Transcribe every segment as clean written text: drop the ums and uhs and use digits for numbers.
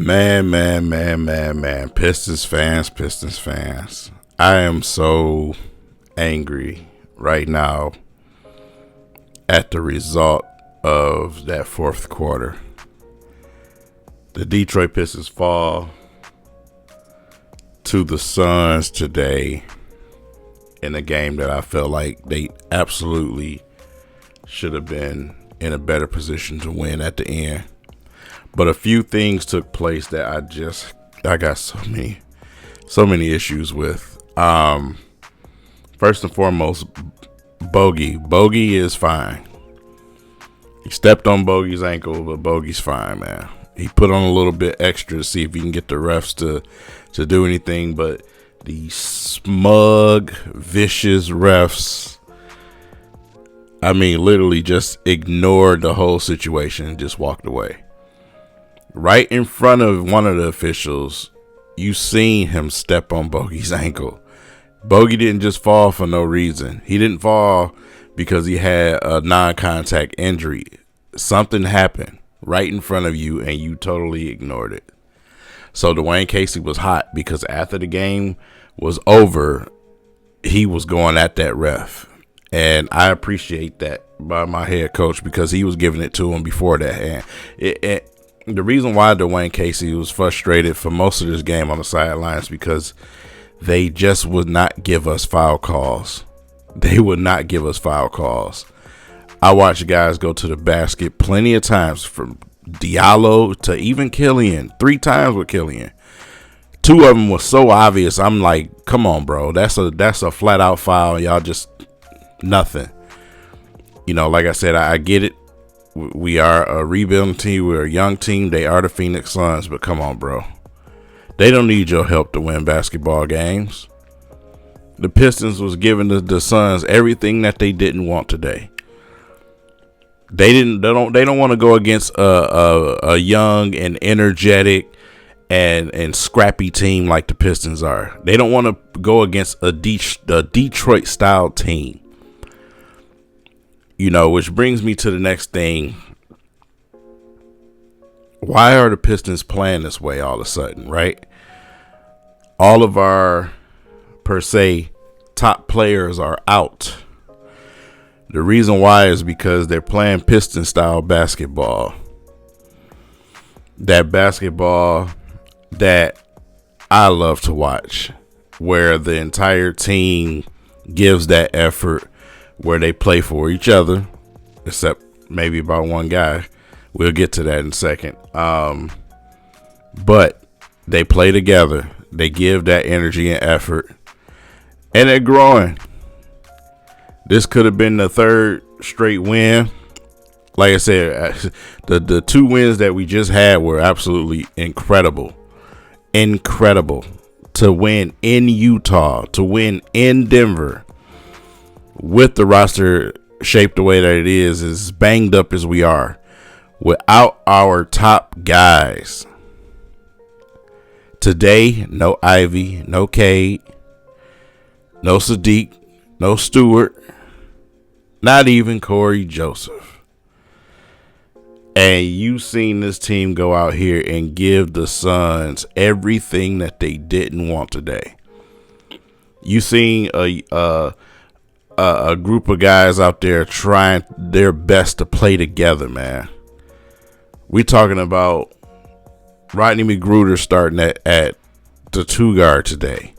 Man. Pistons fans. I am so angry right now at the result of that fourth quarter. The Detroit Pistons fall to the Suns today in a game that I felt like they absolutely should have been in a better position to win at the end. But a few things took place that I got so many issues with. First and foremost, Bogey. Bogey is fine. He stepped on Bogey's ankle, but Bogey's fine, man. He put on a little bit extra to see if he can get the refs to do anything, but the smug, vicious refs, literally just ignored the whole situation and just walked away. Right in front of one of the officials, you seen him step on Bogey's ankle. Bogey didn't just fall for no reason. He didn't fall because he had a non-contact injury. Something happened right in front of you and you totally ignored it. So Dwayne Casey was hot because after the game was over, he was going at that ref. And I appreciate that by my head coach because he was giving it to him before that. And the reason why Dwayne Casey was frustrated for most of this game on the sidelines because they just would not give us foul calls. They would not give us foul calls. I watched guys go to the basket plenty of times, from Diallo to even Killian. 3 times with Killian. 2 of them was so obvious. I'm like, come on, bro. That's a flat out foul. Y'all just nothing. Like I said, I get it. We are a rebuilding team. We're a young team. They are the Phoenix Suns. But come on, bro. They don't need your help to win basketball games. The Pistons was giving the Suns everything that they didn't want today. They don't want to go against a young and energetic and scrappy team like the Pistons are. They don't want to go against a Detroit style team. Which brings me to the next thing. Why are the Pistons playing this way all of a sudden, right? All of our, per se, top players are out. The reason why is because they're playing Piston-style basketball. That basketball that I love to watch, where the entire team gives that effort, where they play for each other, except maybe about one guy. We'll get to that in a second. But they play together. They give that energy and effort. And they're growing. This could have been the 3rd straight win. Like I said, the 2 wins that we just had were absolutely incredible. Incredible. To win in Utah, to win in Denver, with the roster shaped the way that it is as banged up as we are, without our top guys. Today, no Ivy, no Cade, no Sadiq, no Stewart, not even Corey Joseph. And you seen this team go out here and give the Suns everything that they didn't want today. You seen a group of guys out there trying their best to play together, man. We talking about Rodney McGruder starting at the 2 guard today.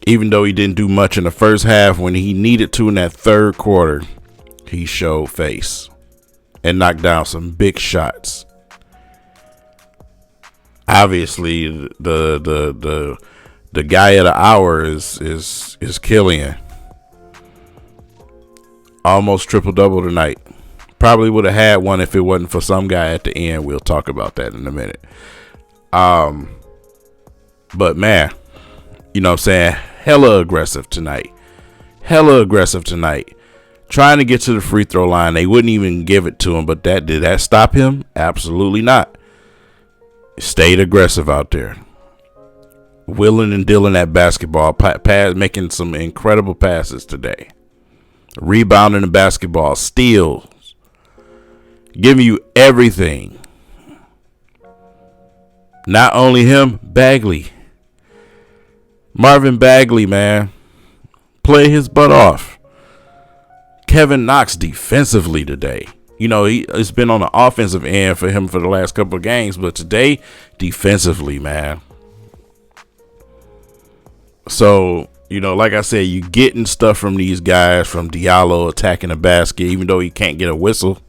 Even though he didn't do much in the first half, when he needed to in that 3rd quarter, he showed face and knocked down some big shots. Obviously, the guy of the hour is Killian. Almost triple-double tonight. Probably would have had one if it wasn't for some guy at the end. We'll talk about that in a minute. But man, what I'm saying? Hella aggressive tonight. Trying to get to the free throw line. They wouldn't even give it to him. But did that stop him? Absolutely not. Stayed aggressive out there. Willing and dealing that basketball. Making some incredible passes today. Rebounding the basketball. Steals. Giving you everything. Not only him, Bagley. Marvin Bagley, man. Play his butt off. Kevin Knox defensively today. It's been on the offensive end for him for the last couple of games, but today, defensively, man. So, like I said, you getting stuff from these guys, from Diallo attacking the basket, even though he can't get a whistle,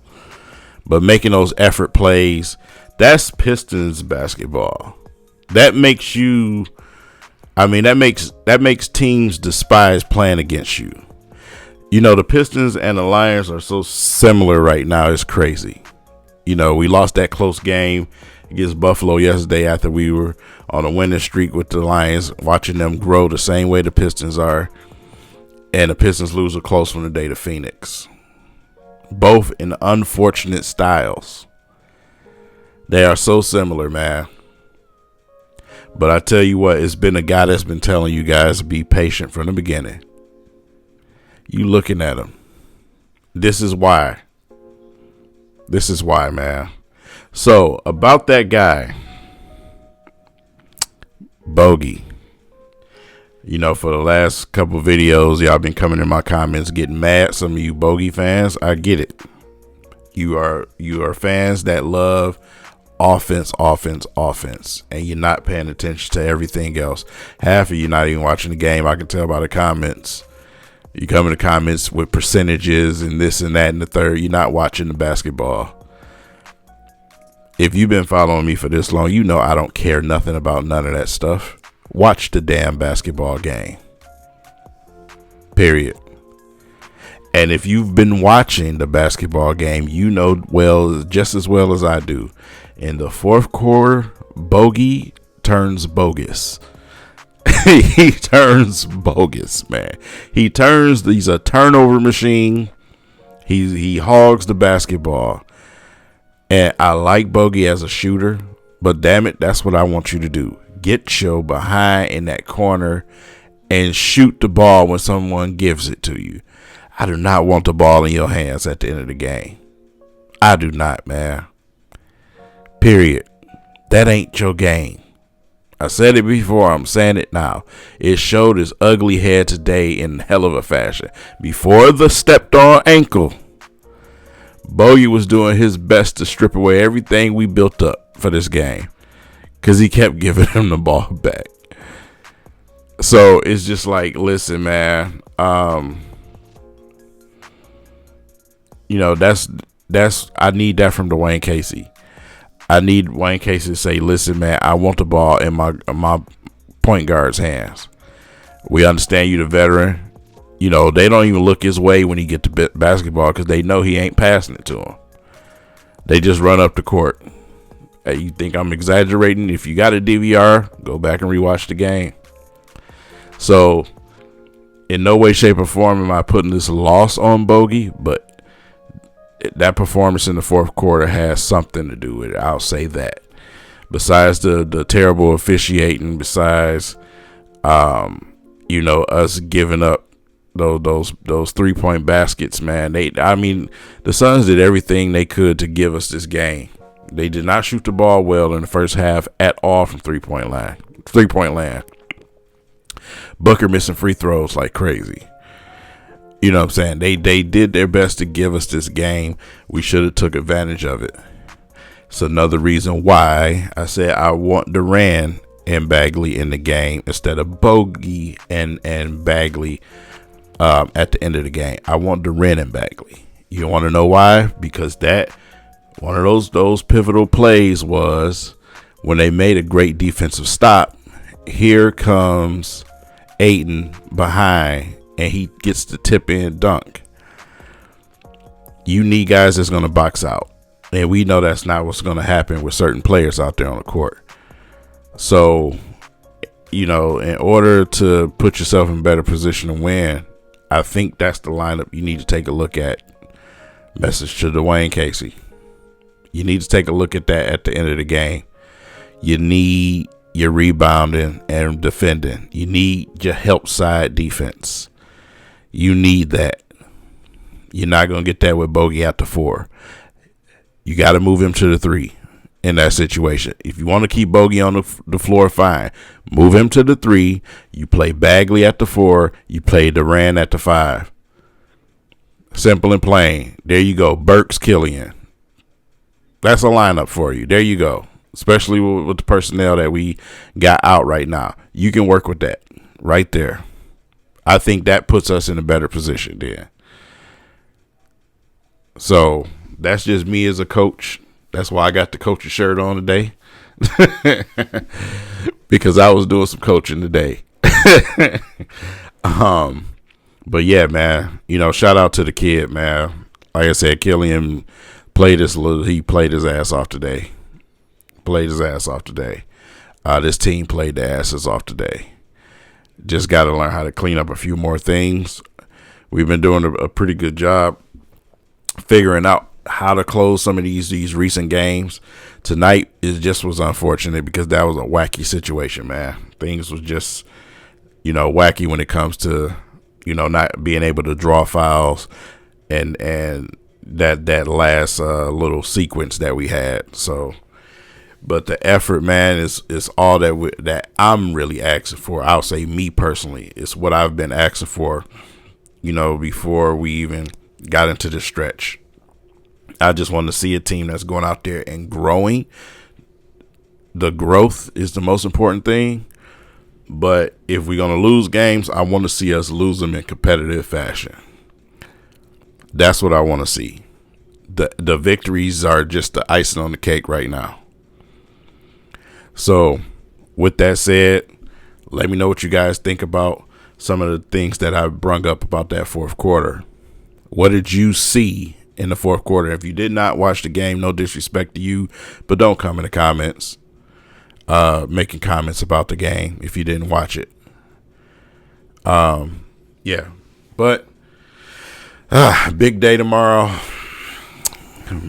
but making those effort plays. That's Pistons basketball. That makes that makes teams despise playing against you. The Pistons and the Lions are so similar right now. It's crazy. We lost that close game against Buffalo yesterday after we were on a winning streak with the Lions, watching them grow the same way the Pistons are. And the Pistons lose a close one today to Phoenix. Both in unfortunate styles. They are so similar, man. But I tell you what, it's been a guy that's been telling you guys to be patient from the beginning. You looking at him. This is why. This is why, man. So, about that guy, Bogey. For the last couple of videos, y'all been coming in my comments getting mad. Some of you Bogey fans, I get it. You are fans that love offense, and you're not paying attention to everything else. Half of you not even watching the game. I can tell by the comments. You come in the comments with percentages and this and that and the third. You're not watching the basketball. If you've been following me for this long, I don't care nothing about none of that stuff. Watch the damn basketball game. Period. And if you've been watching the basketball game, just as well as I do. In the fourth quarter, Bogey turns bogus. He turns bogus, man. He's a turnover machine. He hogs the basketball. And I like Bogey as a shooter, but damn it, that's what I want you to do. Get your behind in that corner and shoot the ball when someone gives it to you. I do not want the ball in your hands at the end of the game. I do not, man. Period. That ain't your game. I said it before, I'm saying it now. It showed his ugly head today in hell of a fashion. Before the stepped on ankle, Bogey was doing his best to strip away everything we built up for this game, because he kept giving him the ball back. So it's just like, listen, man, that's I need that from Dwayne Casey. I need Wayne Casey to say, listen, man, I want the ball in my point guard's hands. We understand you the veteran. They don't even look his way when he get to basketball because they know he ain't passing it to him. They just run up the court. Hey, you think I'm exaggerating? If you got a DVR, go back and rewatch the game. So, in no way, shape, or form am I putting this loss on Bogey, but that performance in the fourth quarter has something to do with it. I'll say that. Besides the terrible officiating, besides us giving up those 3-point baskets, man. The Suns did everything they could to give us this game. They did not shoot the ball well in the first half at all from 3-point land. Booker missing free throws like crazy. You know what I'm saying? They did their best to give us this game. We should have took advantage of it. It's another reason why I said I want Durant and Bagley in the game instead of Bogey and Bagley at the end of the game. I want Durant and Bagley. You want to know why? Because that one of those pivotal plays was when they made a great defensive stop. Here comes Ayton behind, and he gets the tip in dunk. You need guys that's going to box out. And we know that's not what's going to happen with certain players out there on the court. So, in order to put yourself in a better position to win, I think that's the lineup you need to take a look at. Message to Dwayne Casey. You need to take a look at that at the end of the game. You need your rebounding and defending. You need your help side defense. You need that. You're not going to get that with Bogey at the 4. You got to move him to the 3. in that situation. If you want to keep Bogey on the floor, fine. Move him to the 3. You play Bagley at the 4. You play Durant at the 5. Simple and plain. There you go. Burks, Killian. That's a lineup for you. There you go. Especially with the personnel that we got out right now. You can work with that right there. I think that puts us in a better position then. So that's just me as a coach. That's why I got the coach's shirt on today. Because I was doing some coaching today. But yeah, man, shout out to the kid, man. Like I said, Killian he played his ass off today. This team played their asses off today. Just got to learn how to clean up a few more things. We've been doing a pretty good job figuring out how to close some of these recent games. Tonight was unfortunate because that was a wacky situation, man. Things was just, wacky when it comes to, not being able to draw fouls and that last little sequence that we had. So, but the effort, man, is all that I'm really asking for. I'll say me personally, it's what I've been asking for, before we even got into this stretch. I just want to see a team that's going out there and growing. The growth is the most important thing. But if we're going to lose games, I want to see us lose them in competitive fashion. That's what I want to see. The victories are just the icing on the cake right now. So, with that said, let me know what you guys think about some of the things that I brung up about that fourth quarter. What did you see in the fourth quarter? If you did not watch the game, no disrespect to you, but don't come in the comments making comments about the game if you didn't watch it. Yeah. But big day tomorrow.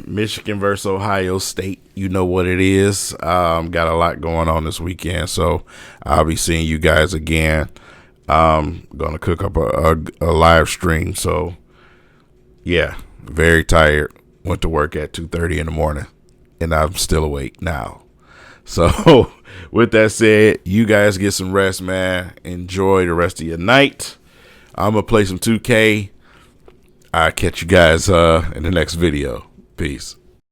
Michigan versus Ohio State. You know what it is. Got a lot going on this weekend, so I'll be seeing you guys again. Gonna cook up a live stream. So yeah, very tired. Went to work at 2:30 in the morning, and I'm still awake now. So with that said, you guys get some rest, man. Enjoy the rest of your night. I'm gonna play some 2K. I'll catch you guys in the next video. Peace.